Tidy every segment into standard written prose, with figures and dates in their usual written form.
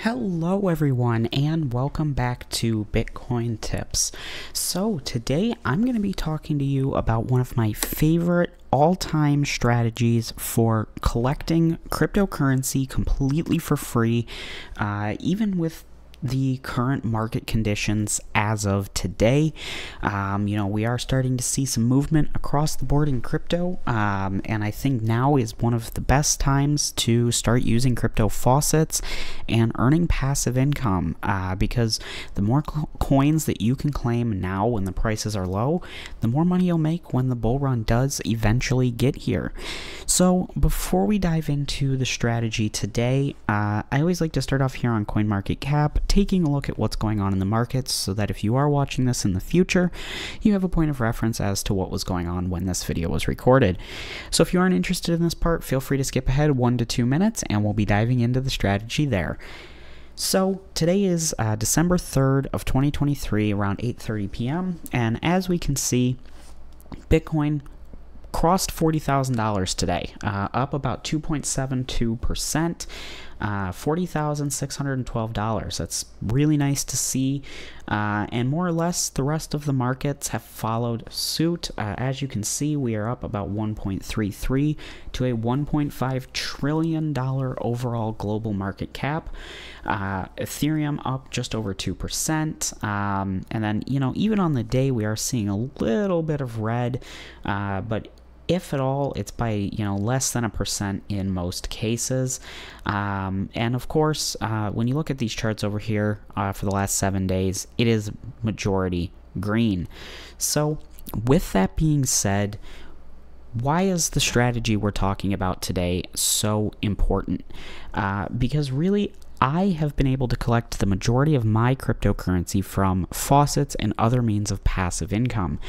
Hello everyone and welcome back to Bitcoin Tips. So today I'm going to be talking to you about one of my favorite all-time strategies for collecting cryptocurrency completely for free, even with the current market conditions as of today. We are starting to see some movement across the board in crypto, and I think now is one of the best times to start using crypto faucets and earning passive income, because the more coins that you can claim now when the prices are low, the more money you'll make when the bull run does eventually get here. So before we dive into the strategy today, I always like to start off here on CoinMarketCap, taking a look at what's going on in the markets so that if you are watching this in the future, you have a point of reference as to what was going on when this video was recorded. So if you aren't interested in this part, feel free to skip ahead 1 to 2 minutes and we'll be diving into the strategy there. So today is December 3rd of 2023 around 8:30 p.m. and as we can see, Bitcoin crossed $40,000 today, up about 2.72%, $40,612. That's really nice to see, and more or less the rest of the markets have followed suit. As you can see, we are up about 1.33 to a $1.5 trillion overall global market cap. Ethereum up just over 2%, and then even on the day we are seeing a little bit of red, but if at all, it's by less than 1% in most cases. And of course, when you look at these charts over here for the last 7 days, it is majority green. So with that being said, why is the strategy we're talking about today so important? Because really, I have been able to collect the majority of my cryptocurrency from faucets and other means of passive income.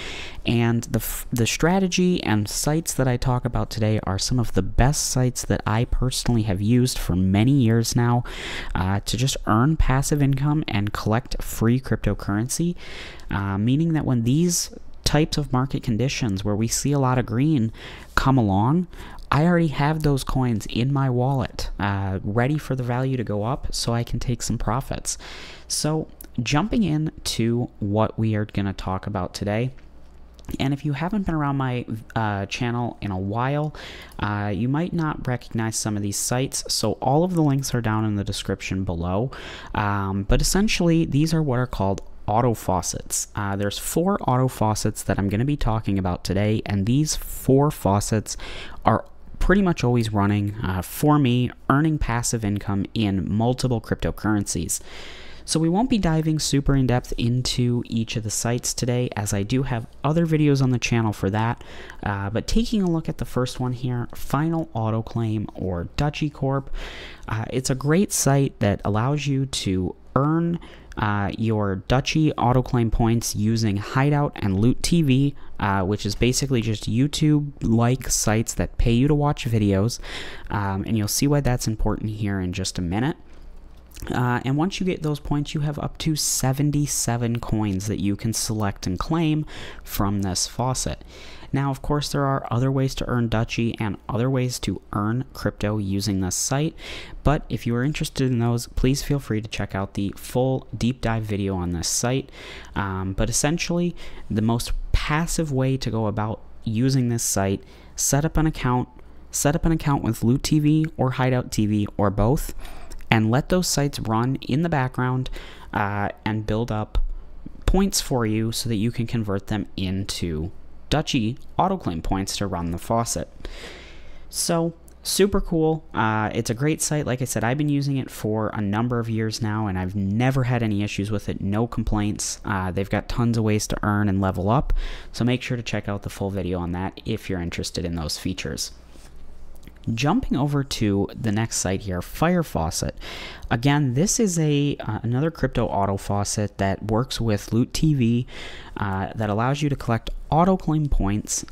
And the strategy and sites that I talk about today are some of the best sites that I personally have used for many years now to just earn passive income and collect free cryptocurrency, meaning that when these types of market conditions where we see a lot of green come along, I already have those coins in my wallet, ready for the value to go up so I can take some profits. So jumping into what we are going to talk about today, and if you haven't been around my channel in a while, you might not recognize some of these sites, so all of the links are down in the description below, but essentially these are what are called auto faucets. There's 4 auto faucets that I'm going to be talking about today, and these 4 faucets are pretty much always running for me, earning passive income in multiple cryptocurrencies. So we won't be diving super in depth into each of the sites today, as I do have other videos on the channel for that, but taking a look at the first one here, Final Auto Claim, or dogecoin. It's a great site that allows you to earn your Dutchy autoclaim points using Hideout and Loot TV, which is basically just YouTube-like sites that pay you to watch videos, and you'll see why that's important here in just a minute. And once you get those points, you have up to 77 coins that you can select and claim from this faucet. Now, of course, there are other ways to earn Dutchy and other ways to earn crypto using this site, but if you are interested in those, please feel free to check out the full deep dive video on this site. But essentially, the most passive way to go about using this site, set up an account with Loot TV or Hideout TV or both, and let those sites run in the background and build up points for you so that you can convert them into Dutchy autoclaim points to run the faucet. So super cool. It's a great site. Like I said, I've been using it for a number of years now, and I've never had any issues with it. No complaints. They've got tons of ways to earn and level up, so make sure to check out the full video on that if you're interested in those features. Jumping over to the next site here, Fire Faucet. Again, this is another crypto auto faucet that works with Loot TV, that allows you to collect autoclaim points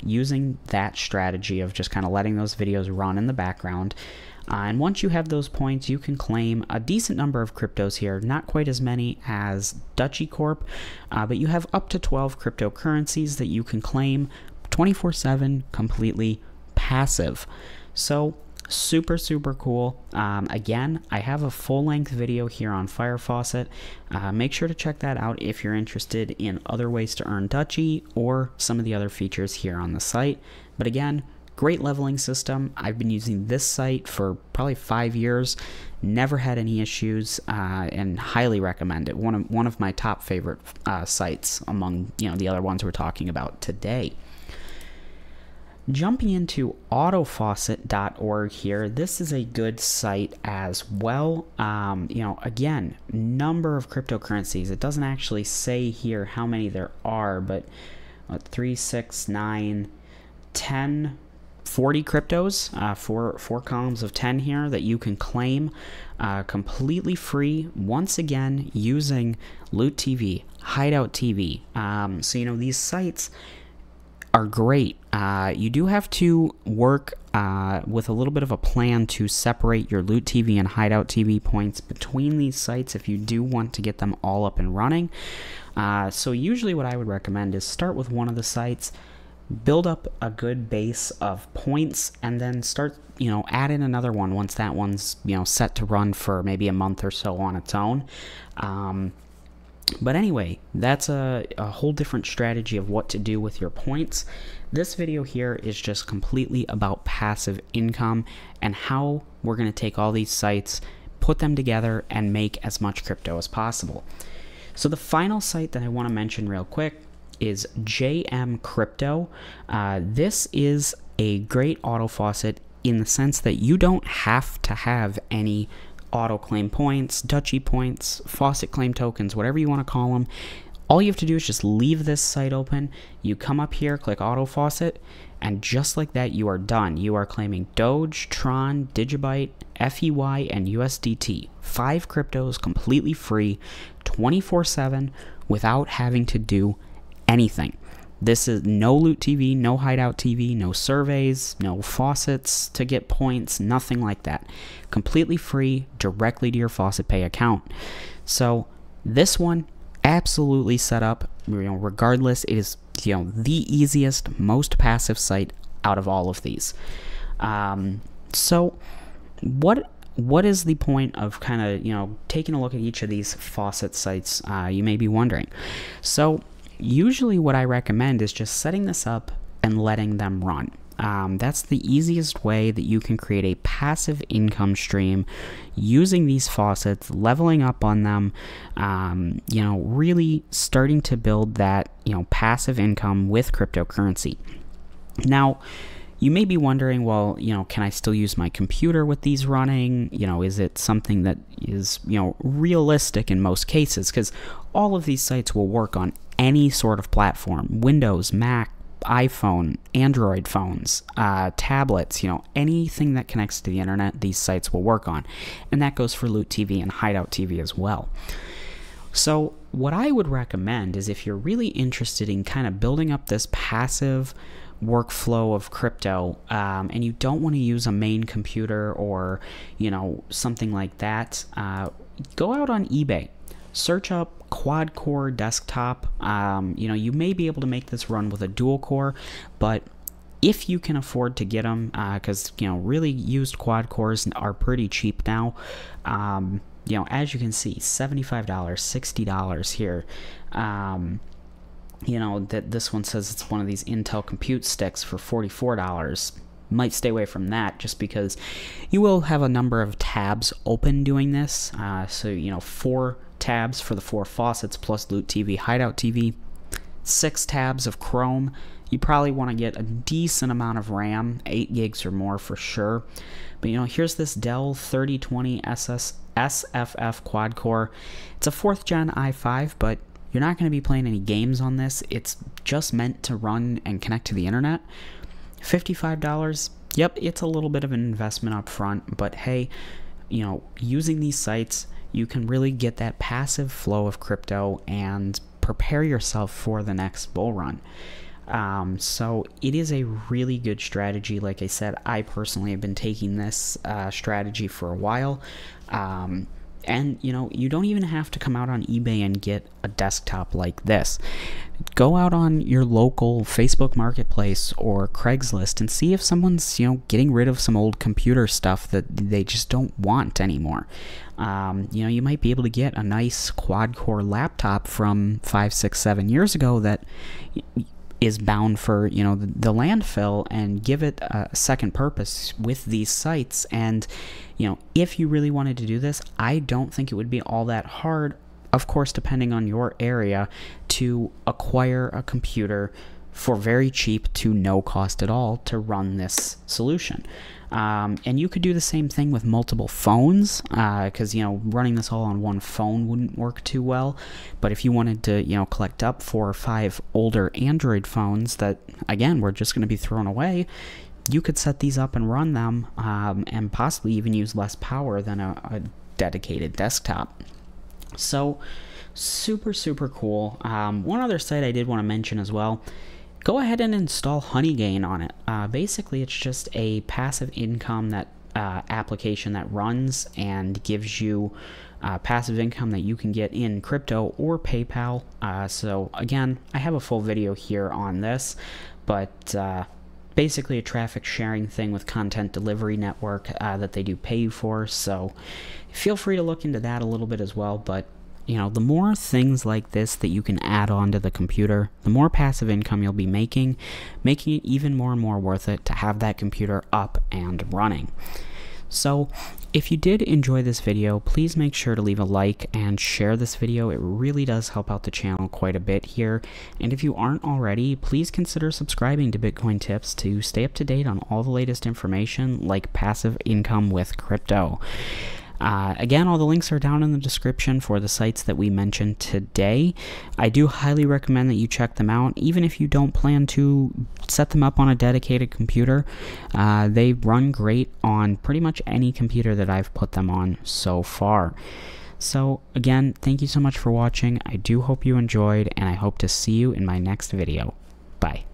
using that strategy of just kind of letting those videos run in the background. And once you have those points, you can claim a decent number of cryptos here, not quite as many as dogecoin, but you have up to 12 cryptocurrencies that you can claim 24/7 completely passive. So Super, super cool. Again, I have a full-length video here on Fire Faucet. Make sure to check that out if you're interested in other ways to earn Dutchie or some of the other features here on the site. But again, great leveling system. I've been using this site for probably 5 years. Never had any issues, and highly recommend it. One of my top favorite sites among the other ones we're talking about today. Jumping into autofaucet.org here, this is a good site as well. Again, number of cryptocurrencies. It doesn't actually say here how many there are, but 3, 6, 9, 10, 40 cryptos, four columns of 10 here that you can claim completely free, once again, using Loot TV, Hideout TV. So, these sites are great. You do have to work with a little bit of a plan to separate your Loot TV and Hideout TV points between these sites if you do want to get them all up and running. So usually what I would recommend is start with one of the sites, build up a good base of points, and then start, add in another one once that one's, set to run for maybe a month or so on its own. But anyway, that's a whole different strategy of what to do with your points. This video here is just completely about passive income and how we're going to take all these sites, put them together, and make as much crypto as possible. So the final site that I want to mention real quick is JM Crypto. This is a great auto faucet in the sense that you don't have to have any auto claim points, Dutchie points, faucet claim tokens, whatever you want to call them. All you have to do is just leave this site open. You come up here, click auto faucet, and just like that, you are done. You are claiming Doge, Tron, Digibyte, FEY, and USDT. 5 cryptos completely free, 24/7, without having to do anything. This is no Loot TV, no Hideout TV, no surveys, no faucets to get points, nothing like that. Completely free, directly to your Faucet Pay account. So this one, absolutely set up, regardless, it is the easiest, most passive site out of all of these. So what is the point of kind of taking a look at each of these faucet sites? You may be wondering. So usually what I recommend is just setting this up and letting them run. That's the easiest way that you can create a passive income stream using these faucets, leveling up on them, really starting to build that, passive income with cryptocurrency. Now, you may be wondering, well, can I still use my computer with these running? Is it something that is, realistic in most cases? Because all of these sites will work on any sort of platform: Windows, Mac, iPhone, Android phones, tablets, anything that connects to the internet, these sites will work on. And that goes for Loot TV and Hideout TV as well. So what I would recommend is, if you're really interested in kind of building up this passive workflow of crypto, and you don't want to use a main computer or something like that, go out on eBay, search up quad core desktop. You may be able to make this run with a dual core, but if you can afford to get them, because really used quad cores are pretty cheap now. As you can see, $75, $60 here. That this one says it's one of these Intel compute sticks for $44. Might stay away from that, just because you will have a number of tabs open doing this. So 4 tabs for the 4 faucets plus Loot TV, Hideout TV, 6 tabs of Chrome. You probably want to get a decent amount of RAM, 8 gigs or more for sure. But here's this Dell 3020 SFF quad core. It's a 4th gen i5, but you're not going to be playing any games on this. It's just meant to run and connect to the internet. $55. Yep, it's a little bit of an investment up front, but hey, using these sites, you can really get that passive flow of crypto and prepare yourself for the next bull run. So it is a really good strategy. Like I said, I personally have been taking this strategy for a while. And you don't even have to come out on eBay and get a desktop like this. go out on your local Facebook Marketplace or Craigslist and see if someone's, getting rid of some old computer stuff that they just don't want anymore. You might be able to get a nice quad-core laptop from 5, 6, 7 years ago that is bound for, the landfill, and give it a second purpose with these sites. And, if you really wanted to do this, I don't think it would be all that hard, of course, depending on your area, to acquire a computer for very cheap to no cost at all to run this solution. And you could do the same thing with multiple phones, because, running this all on one phone wouldn't work too well. But if you wanted to, collect up 4 or 5 older Android phones that, again, were just going to be thrown away, you could set these up and run them, and possibly even use less power than a dedicated desktop. So, super, super cool. One other site I did want to mention as well, go ahead and install Honeygain on it. Basically, it's just a passive income that application that runs and gives you passive income that you can get in crypto or PayPal. So, again, I have a full video here on this, but basically a traffic sharing thing with content delivery network that they do pay you for. So feel free to look into that a little bit as well. But the more things like this that you can add on to the computer, the more passive income you'll be making it even more and more worth it to have that computer up and running. So if you did enjoy this video, please make sure to leave a like and share this video. It really does help out the channel quite a bit here. And if you aren't already, please consider subscribing to Bitcoin Tips to stay up to date on all the latest information like passive income with crypto. Again, all the links are down in the description for the sites that we mentioned today. I do highly recommend that you check them out, even if you don't plan to set them up on a dedicated computer. They run great on pretty much any computer that I've put them on so far. So again, thank you so much for watching. I do hope you enjoyed, and I hope to see you in my next video. Bye.